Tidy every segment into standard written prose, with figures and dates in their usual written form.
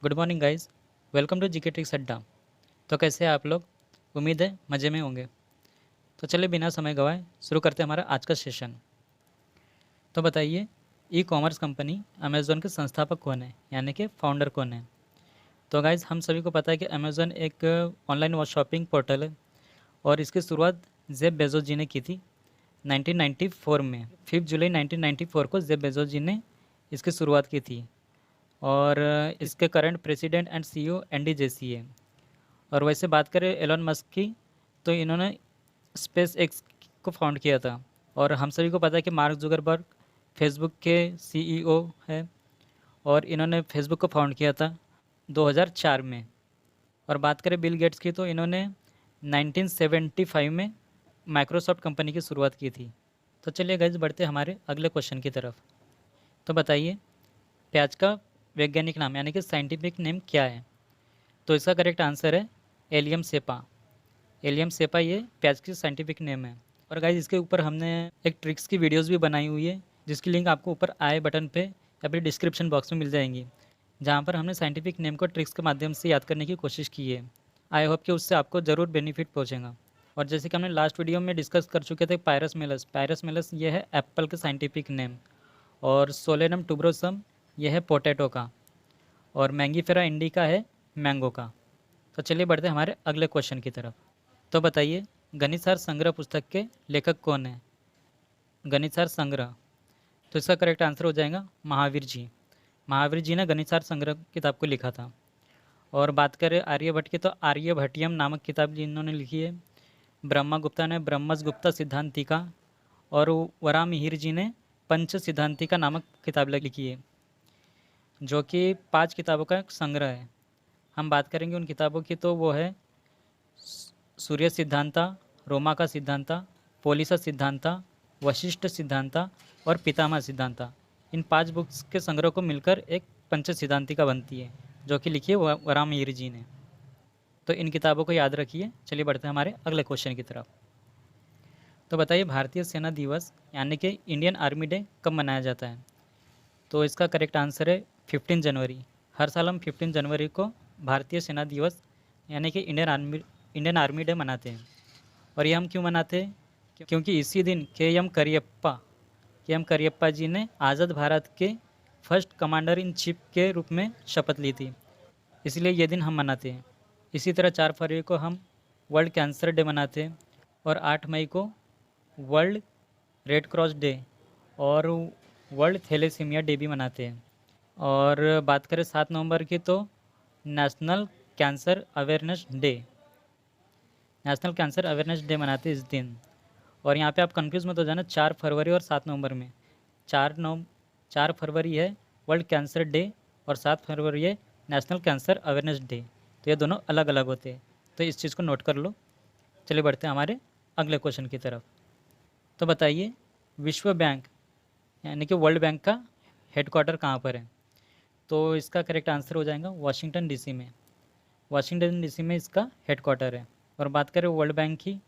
Good morning guys. Welcome to GK tricks अड्डा। तो कैसे हैं आप लोग? उम्मीद है मज़े में होंगे। तो चलिए बिना समय गवाए शुरू करते हैं हमारा आज का सेशन। तो बताइए, ई कॉमर्स कंपनी अमेज़ॉन के संस्थापक कौन है, यानी कि फाउंडर कौन है? तो गाइस, हम सभी को पता है कि अमेज़ॉन एक ऑनलाइन वॉच शॉपिंग पोर्टल है और इसकी शुरुआत जेफ बेजोस जी ने की थी 1994 में। 5 जुलाई 1994 को जेफ बेजोस जी ने इसकी शुरुआत की थी और इसके current president and CEO Andy Jassy है। और वैसे बात करें एलन मस्क की, तो इन्होंने स्पेस एक्स को फाउंड किया था। और हम सभी को पता है कि मार्क जुगरबर्ग फेसबुक के सीईओ है और इन्होंने फेसबुक को फाउंड किया था 2004 में। और बात करें बिल गेट्स की, तो इन्होंने 1975 में माइक्रोसॉफ्ट कंपनी की शुरुआत की थी। तो चलिए गाइस, बढ़ते हमारे अगले क्वेश्चन की तरफ। तो बताइए, प्याज का वैज्ञानिक नाम यानी कि साइंटिफिक नेम क्या है? तो इसका करेक्ट आंसर है एलियम सेपा। एलियम सेपा ये प्याज की साइंटिफिक नेम है। और गाइज, इसके ऊपर हमने एक ट्रिक्स की वीडियोस भी बनाई हुई है, जिसकी लिंक आपको ऊपर आई बटन पे या फिर डिस्क्रिप्शन बॉक्स में मिल जाएंगी, जहाँ पर हमने साइंटिफिक नेम को ट्रिक्स के माध्यम से याद करने की कोशिश की है। आई होप कि उससे आपको ज़रूर बेनिफिट पहुँचेगा। और जैसे कि हमने लास्ट वीडियो में डिस्कस कर चुके थे, पायरस मेलस। पायरस मेलस ये है एप्पल का साइंटिफिक नेम। और सोलेनम टुब्रोसम ये है पोटैटो का। और मैंगीफेरा इंडिका है मैंगो का। तो चलिए बढ़ते हैं हमारे अगले क्वेश्चन की तरफ। तो बताइए, गणितसार संग्रह पुस्तक के लेखक कौन है? गणितसार संग्रह, तो इसका करेक्ट आंसर हो जाएगा महावीर जी। महावीर जी ने गणितसार संग्रह किताब को लिखा था। और बात करें आर्यभट्ट की, तो आर्यभट्टियम नामक किताब जिन्होंने लिखी है। ब्रह्मगुप्ता ने ब्रह्मगुप्ता सिद्धांतिका और वरामिहिर जी ने पंच सिद्धांतिका नामक किताब लिखी है, जो कि 5 किताबों का एक संग्रह है। हम बात करेंगे उन किताबों की, तो वो है सूर्य सिद्धांता, रोमा का सिद्धांता, पोलिसा सिद्धांता, वशिष्ठ सिद्धांता और पितामह सिद्धांता। इन 5 बुक्स के संग्रह को मिलकर एक पंच सिद्धांतिका बनती है, जो कि लिखी है वरामिहिर जी ने। तो इन किताबों को याद रखिए। चलिए बढ़ते हैं हमारे अगले क्वेश्चन की तरफ। तो बताइए, भारतीय सेना दिवस यानी कि इंडियन आर्मी डे कब मनाया जाता है? तो इसका करेक्ट आंसर है 15 जनवरी। हर साल हम 15 जनवरी को भारतीय सेना दिवस यानी कि इंडियन आर्मी डे मनाते हैं। और ये हम क्यों मनाते हैं? क्योंकि इसी दिन के एम करियप्पा जी ने आज़ाद भारत के फर्स्ट कमांडर इन चीफ के रूप में शपथ ली थी, इसलिए ये दिन हम मनाते हैं। इसी तरह 4 फरवरी को हम वर्ल्ड कैंसर डे मनाते हैं और 8 मई को वर्ल्ड रेड क्रॉस डे और वर्ल्ड थैलेसीमिया डे भी मनाते हैं। और बात करें 7 नवंबर की, तो national cancer awareness day national cancer awareness day मनाते हैं इस दिन। और यहाँ पे आप कंफ्यूज मत हो जाना 4 फरवरी और 7 नवंबर में। 4 फरवरी है वर्ल्ड कैंसर डे और 7 फरवरी है नेशनल कैंसर अवेयरनेस डे। तो ये दोनों अलग अलग होते हैं, तो इस चीज़ को नोट कर लो। चलिए बढ़ते हैं हमारे अगले क्वेश्चन की तरफ। तो बताइए, विश्व बैंक यानी कि वर्ल्ड बैंक का हेडक्वार्टर कहाँ पर है? तो इसका करेक्ट आंसर हो जाएगा वाशिंगटन डीसी में। वाशिंगटन डीसी में इसका हेडक्वार्टर है। और बात करें वर्ल्ड बैंक की,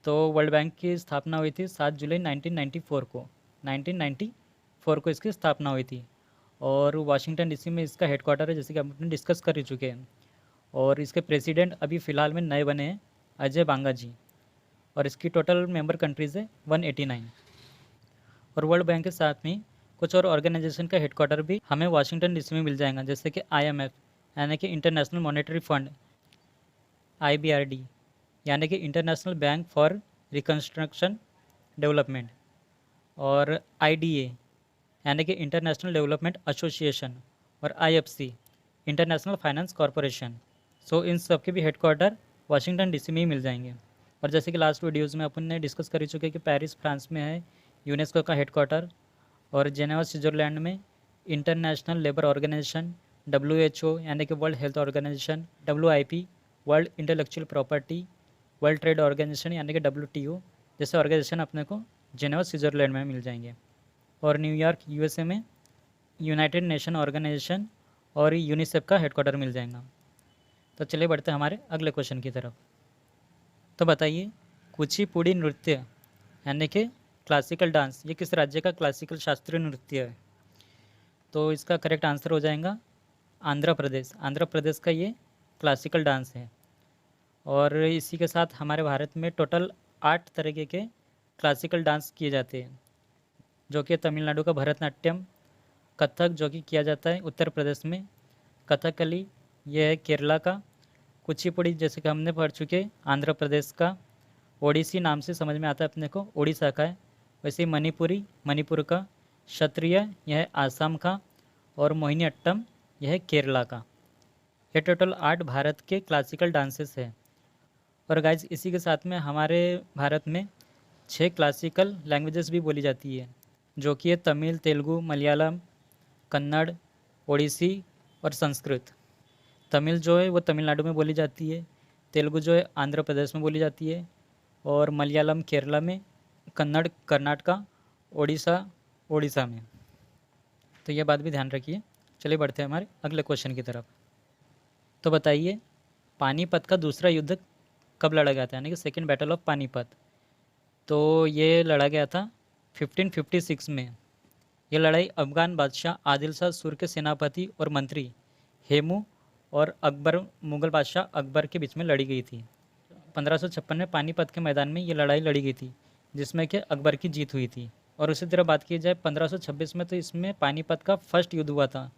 तो वर्ल्ड बैंक की स्थापना हुई थी 7 जुलाई 1994 को। 1994 को इसकी स्थापना हुई थी और वाशिंगटन डीसी में इसका हेडक्वार्टर है, जैसे कि हम अपने डिस्कस कर ही चुके हैं। और इसके प्रेसिडेंट अभी फ़िलहाल में नए बने हैं, अजय बांगा जी। और इसकी टोटल मेंबर कंट्रीज़ है 189। और वर्ल्ड बैंक के साथ में कुछ और ऑर्गेनाइजेशन का हेडक्वार्टर भी हमें वाशिंगटन डीसी में मिल जाएगा, जैसे कि IMF यानी कि इंटरनेशनल मॉनेटरी फंड, IBRD यानी कि international bank for reconstruction development, और IDA यानी कि इंटरनेशनल डेवलपमेंट एसोसिएशन, और IFC इंटरनेशनल फाइनेंस कॉरपोरेशन। सो इन सब के भी हेडक्वार्टर वाशिंगटन डीसी में ही मिल जाएंगे। और जैसे कि लास्ट वीडियोज़ में अपन ने डिस्कस कर ही चुके कि पेरिस फ्रांस में है यूनेस्को का हेडक्वार्टर, और जेनेवा स्विट्ज़रलैंड में इंटरनेशनल लेबर ऑर्गेनाइजेशन, WHO यानी कि world health organization, WIP world intellectual property, world trade organization यानी कि WTO जैसे ऑर्गेनाइजेशन अपने को जेनेवा स्विट्ज़रलैंड में मिल जाएंगे। और न्यूयॉर्क USA में यूनाइटेड नेशन ऑर्गेनाइजेशन और यूनिसेफ का हेडक्वार्टर मिल जाएगा। तो चलिए बढ़ते हैं हमारे अगले क्वेश्चन की तरफ। तो बताइए, कुचिपुड़ी नृत्य यानी कि क्लासिकल डांस ये किस राज्य का क्लासिकल शास्त्रीय नृत्य है? तो इसका करेक्ट आंसर हो जाएगा आंध्र प्रदेश। आंध्र प्रदेश का ये क्लासिकल डांस है। और इसी के साथ हमारे भारत में टोटल 8 तरीके के क्लासिकल डांस किए जाते हैं, जो कि तमिलनाडु का भरतनाट्यम, कथक जो कि किया जाता है उत्तर प्रदेश में, कथकली ये है केरला का, कुचिपुड़ी जैसे कि हमने पढ़ चुके आंध्र प्रदेश का, ओडिसी नाम से समझ में आता है अपने को, उड़ीसा का है। वैसे ही मणिपुरी मणिपुर का, क्षत्रिय यह है आसाम का, और मोहिनी अट्टम यह है केरला का। ये टोटल 8 भारत के क्लासिकल डांसेस हैं। और गाइज इसी के साथ में हमारे भारत में 6 क्लासिकल लैंग्वेजेस भी बोली जाती है, जो कि है तमिल, तेलुगु, मलयालम, कन्नड़, ओडिसी और संस्कृत। तमिल जो है वो तमिलनाडु में बोली जाती है, तेलुगु जो है आंध्र प्रदेश में बोली जाती है, और मलयालम केरला में, कन्नड़ कर्नाटका, ओडिशा ओडिशा में। तो ये बात भी ध्यान रखिए। चलिए बढ़ते हैं हमारे अगले क्वेश्चन की तरफ। तो बताइए पानीपत का दूसरा युद्ध कब लड़ा गया था, यानी कि सेकेंड बैटल ऑफ पानीपत। तो ये लड़ा गया था 1556 में। ये लड़ाई अफ़गान बादशाह आदिल शाह सुर के सेनापति और मंत्री हेमू और अकबर, मुग़ल बादशाह अकबर के बीच में लड़ी गई थी। 1556 में पानीपत के मैदान में ये लड़ाई लड़ी गई थी, जिसमें कि अकबर की जीत हुई थी। और उसी तरह बात की जाए 1526 में, तो इसमें पानीपत का फर्स्ट युद्ध हुआ था,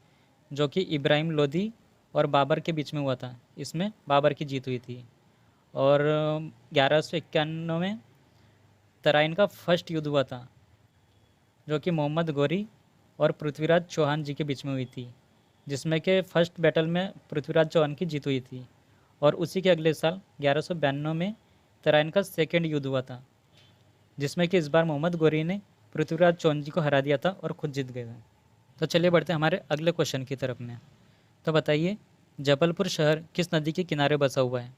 जो कि इब्राहिम लोदी और बाबर के बीच में हुआ था। इसमें बाबर की जीत हुई थी। और 1191 में तराइन का फर्स्ट युद्ध हुआ था, जो कि मोहम्मद गौरी और पृथ्वीराज चौहान जी के बीच में हुई थी, जिसमें कि फर्स्ट बैटल में पृथ्वीराज चौहान की जीत हुई थी। और उसी के अगले साल 1192 में तराइन का सेकेंड युद्ध हुआ था, जिसमें कि इस बार मोहम्मद गौरी ने पृथ्वीराज चौहान जी को हरा दिया था और खुद जीत गए थे। तो चलिए बढ़ते हैं हमारे अगले क्वेश्चन की तरफ में। तो बताइए जबलपुर शहर किस नदी के किनारे बसा हुआ है।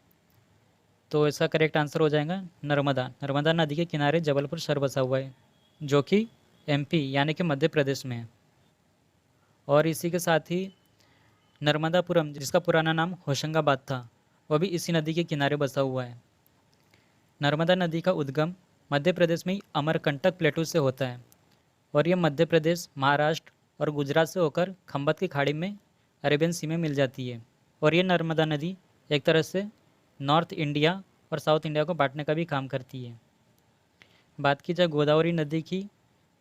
तो इसका करेक्ट आंसर हो जाएगा नर्मदा। नर्मदा नदी के किनारे जबलपुर शहर बसा हुआ है, जो कि एमपी यानी कि मध्य प्रदेश में है। और इसी के साथ ही नर्मदापुरम, जिसका पुराना नाम होशंगाबाद था, वह भी इसी नदी के किनारे बसा हुआ है। नर्मदा नदी का उद्गम मध्य प्रदेश में ही अमरकंटक प्लेटू से होता है, और यह मध्य प्रदेश, महाराष्ट्र और गुजरात से होकर खंबत की खाड़ी में अरेबियन सी में मिल जाती है। और ये नर्मदा नदी एक तरह से नॉर्थ इंडिया और साउथ इंडिया को बांटने का भी काम करती है। बात की जाए गोदावरी नदी की,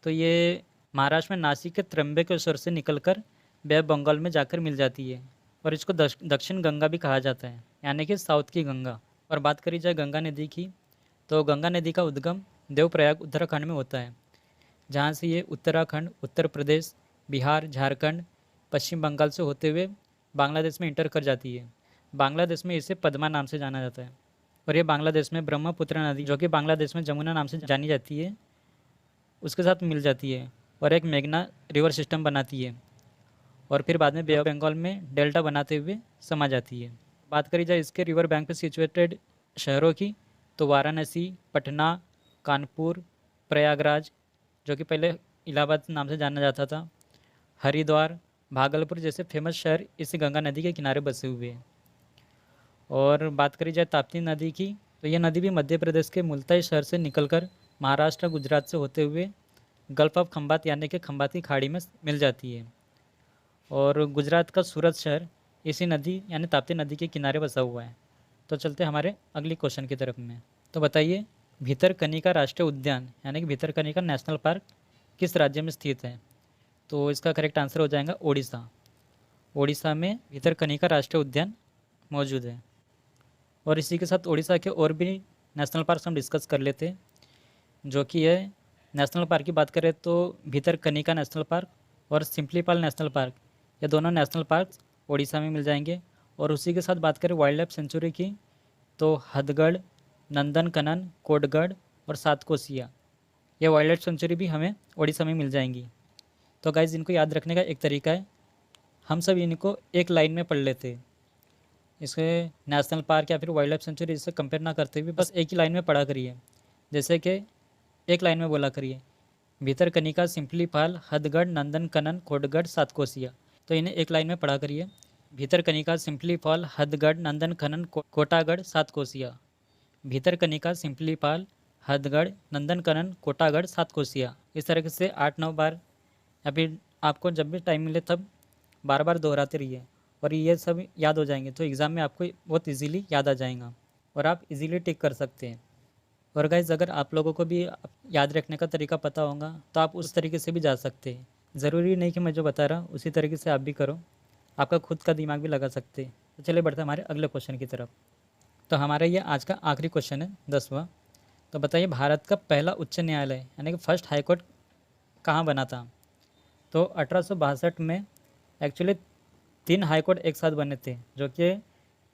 तो ये महाराष्ट्र में नासिक के त्र्यंबकेश्वर से निकलकर बे ऑफ बंगाल में जाकर मिल जाती है, और इसको दक्षिण गंगा भी कहा जाता है, यानी कि साउथ की गंगा। और बात करी जाए गंगा नदी की, तो गंगा नदी का उद्गम देवप्रयाग उत्तराखंड में होता है, जहाँ से ये उत्तराखंड, उत्तर प्रदेश, बिहार, झारखंड, पश्चिम बंगाल से होते हुए बांग्लादेश में इंटर कर जाती है। बांग्लादेश में इसे पद्मा नाम से जाना जाता है। और ये बांग्लादेश में ब्रह्मपुत्र नदी, जो कि बांग्लादेश में जमुना नाम से जानी जाती है, उसके साथ मिल जाती है और एक मेघना रिवर सिस्टम बनाती है, और फिर बाद में बे ऑफ बंगाल में डेल्टा बनाते हुए समा जाती है। बात करी जाए इसके रिवर बैंक पर सिचुएटेड शहरों की, तो वाराणसी, पटना, कानपुर, प्रयागराज, जो कि पहले इलाहाबाद नाम से जाना जाता था, हरिद्वार, भागलपुर जैसे फेमस शहर इस गंगा नदी के किनारे बसे हुए हैं। और बात करी जाए ताप्ती नदी की, तो यह नदी भी मध्य प्रदेश के मुल्ताई शहर से निकलकर महाराष्ट्र, गुजरात से होते हुए गल्फ ऑफ खंबात यानी कि खंबात की खाड़ी में मिल जाती है। और गुजरात का सूरत शहर इसी नदी यानी ताप्ती नदी के किनारे बसा हुआ है। तो चलते हमारे अगली क्वेश्चन की तरफ में। तो बताइए भितरकनिका राष्ट्रीय उद्यान यानी कि भितरकनिका नेशनल पार्क किस राज्य में स्थित है। तो इसका करेक्ट आंसर हो जाएगा ओडिशा। ओडिशा में भितरकनिका राष्ट्रीय उद्यान मौजूद है। और इसी के साथ ओडिशा के और भी नेशनल पार्क हम डिस्कस कर लेते हैं, जो कि है नेशनल पार्क की बात करें तो भितरकनिका नेशनल पार्क और सिम्पलीपाल नेशनल पार्क, ये दोनों नेशनल पार्क ओडिशा में मिल जाएंगे। और उसी के साथ बात करें वाइल्ड लाइफ सेंचुरी की, तो हथगढ़, नंदनकनन, कोटगढ़ और सातकोसिया, ये वाइल्ड लाइफ सेंचुरी भी हमें ओडिशा में मिल जाएंगी। तो गाइज इनको याद रखने का एक तरीका है, हम सब इनको एक लाइन में पढ़ लेते हैं। इसके नेशनल पार्क या फिर वाइल्ड लाइफ सेंचुरी इससे कंपेयर ना करते हुए बस एक ही लाइन में पढ़ा करिए। जैसे कि एक लाइन में बोला करिए भितरकनिका, सिम्पलीपाल, हथगढ़, नंदनकनन, कोटगढ़, सातकोसिया। तो इन्हें एक लाइन में पढ़ा करिए, भितरकनिका, सिम्पलीपाल, हथगढ़, नंदनकनन, कोटागढ़, सातकोसिया। भितरकनिका, सिम्पलीपाल, हथगढ़, नंदनकनन, कोटागढ़, सातकोसिया। इस तरीके से 8-9 बार या फिर आपको जब भी टाइम मिले तब बार बार दोहराते रहिए। और ये सब याद हो जाएंगे तो एग्ज़ाम में आपको बहुत इजीली याद आ जाएगा और आप इजीली टिक कर सकते हैं। और गाइज़ अगर आप लोगों को भी याद रखने का तरीका पता होगा तो आप उस तरीके से भी जा सकते हैं। ज़रूरी नहीं कि मैं जो बता रहा हूँ उसी तरीके से आप भी करो, आपका खुद का दिमाग भी लगा सकते हैं। तो चलिए बढ़ते हैं हमारे अगले क्वेश्चन की तरफ। तो हमारा ये आज का आखिरी क्वेश्चन है 10वां। तो बताइए भारत का पहला उच्च न्यायालय यानी कि फर्स्ट हाई कोर्ट कहाँ बना था? तो 1862 में एक्चुअली 3 हाई कोर्ट एक साथ बने थे, जो कि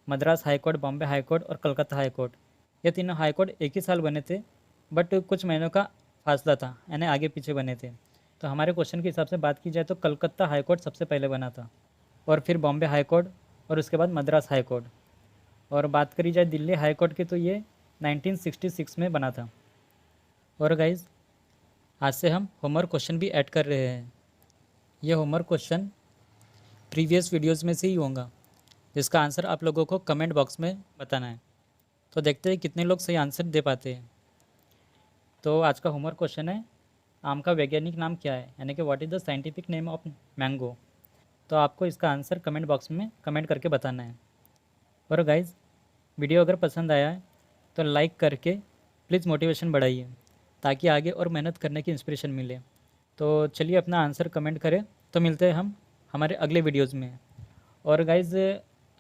Madras high court, Bombay high court और कलकत्ता हाई कोर्ट। ये तीनों हाई कोर्ट एक ही साल बने थे, बट कुछ महीनों का फासला था, यानी आगे पीछे बने थे। तो हमारे क्वेश्चन के हिसाब से बात की जाए तो कलकत्ता हाई कोर्ट सबसे पहले बना था, और फिर बॉम्बे हाई कोर्ट, और उसके बाद मद्रास हाई कोर्ट। और बात करी जाए दिल्ली हाई कोर्ट की तो ये 1966 में बना था। और गाइज़ आज से हम होमवर्क क्वेश्चन भी ऐड कर रहे हैं। ये होमवर्क क्वेश्चन प्रीवियस वीडियोज़ में से ही होगा, जिसका आंसर आप लोगों को कमेंट बॉक्स में बताना है। तो देखते हैं कितने लोग सही आंसर दे पाते हैं। तो आज का होमवर्क क्वेश्चन है, आम का वैज्ञानिक नाम क्या है, यानी कि what is the scientific name of mango. तो आपको इसका आंसर कमेंट बॉक्स में कमेंट करके बताना है। और गाइज़ वीडियो अगर पसंद आया है तो लाइक करके प्लीज़ मोटिवेशन बढ़ाइए, ताकि आगे और मेहनत करने की इंस्पिरेशन मिले। तो चलिए अपना आंसर कमेंट करें। तो मिलते हैं हम हमारे अगले वीडियोज़ में। और गाइज़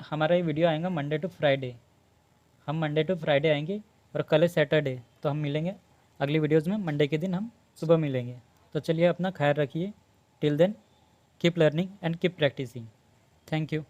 हमारा ये वीडियो आएगा मंडे टू फ्राइडे। हम मंडे टू फ्राइडे आएंगे, और कल है सैटरडे, तो हम मिलेंगे अगली वीडियोज़ में। मंडे के दिन हम सुबह मिलेंगे। तो चलिए अपना ख्याल रखिए। Till then keep learning and keep practising. Thank you.